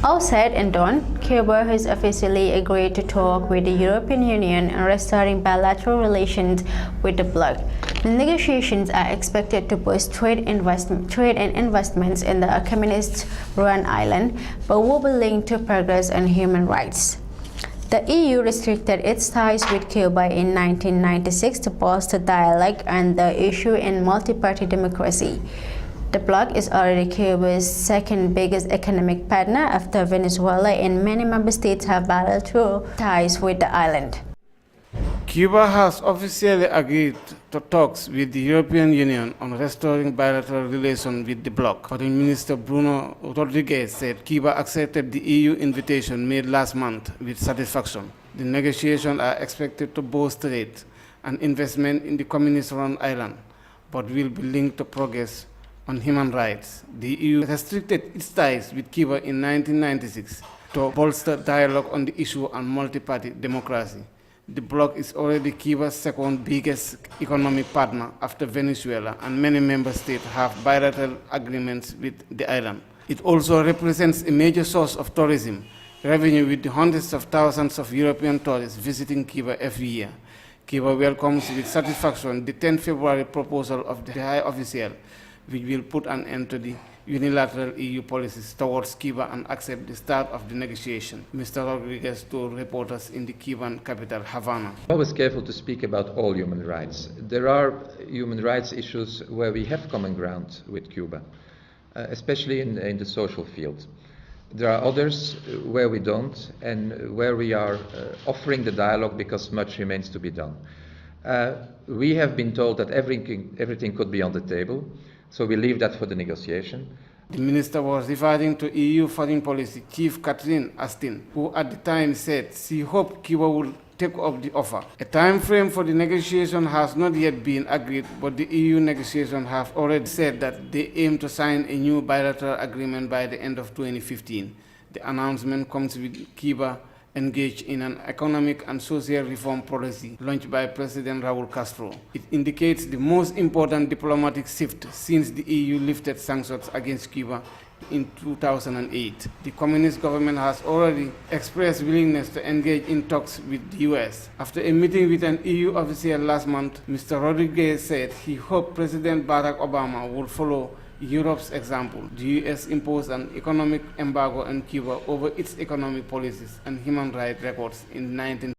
All said and done, Cuba has officially agreed to talk with the European Union on restoring bilateral relations with the bloc. The negotiations are expected to boost trade and investments in the communist-run island, but will be linked to progress on human rights. The EU restricted its ties with Cuba in 1996 to bolster dialogue on the issue in multi-party democracy. The bloc is already Cuba's second biggest economic partner after Venezuela, and many member states have bilateral ties with the island. Cuba has officially agreed to talks with the European Union on restoring bilateral relations with the bloc. Foreign Minister Bruno Rodriguez said Cuba accepted the EU invitation made last month with satisfaction. The negotiations are expected to boost trade and investment in the communist-run island, but will be linked to progress on human rights. The EU restricted its ties with Cuba in 1996 to bolster dialogue on the issue of multi-party democracy. The bloc is already Cuba's second biggest economic partner after Venezuela, and many member states have bilateral agreements with the island. It also represents a major source of tourism revenue, with the hundreds of thousands of European tourists visiting Cuba every year. Cuba welcomes with satisfaction the 10 February proposal of the High Official, which will put an end to the unilateral EU policies towards Cuba and accept the start of the negotiation. Mr. Rodriguez told reporters in the Cuban capital, Havana. I'm always careful to speak about all human rights. There are human rights issues where we have common ground with Cuba, especially in the social field. There are others where we don't, and where we are offering the dialogue because much remains to be done. We have been told that everything could be on the table, so we leave that for the negotiation. The minister was referring to EU Foreign Policy Chief Catherine Ashton, who at the time said she hoped Cuba would take up the offer. A time frame for the negotiation has not yet been agreed, but the EU negotiations have already said that they aim to sign a new bilateral agreement by the end of 2015. The announcement comes with Cuba engaged in an economic and social reform policy launched by President Raúl Castro. It indicates the most important diplomatic shift since the EU lifted sanctions against Cuba in 2008. The communist government has already expressed willingness to engage in talks with the US. After a meeting with an EU official last month, Mr. Rodriguez said he hoped President Barack Obama would follow Europe's example. The US imposed an economic embargo on Cuba over its economic policies and human rights records in 19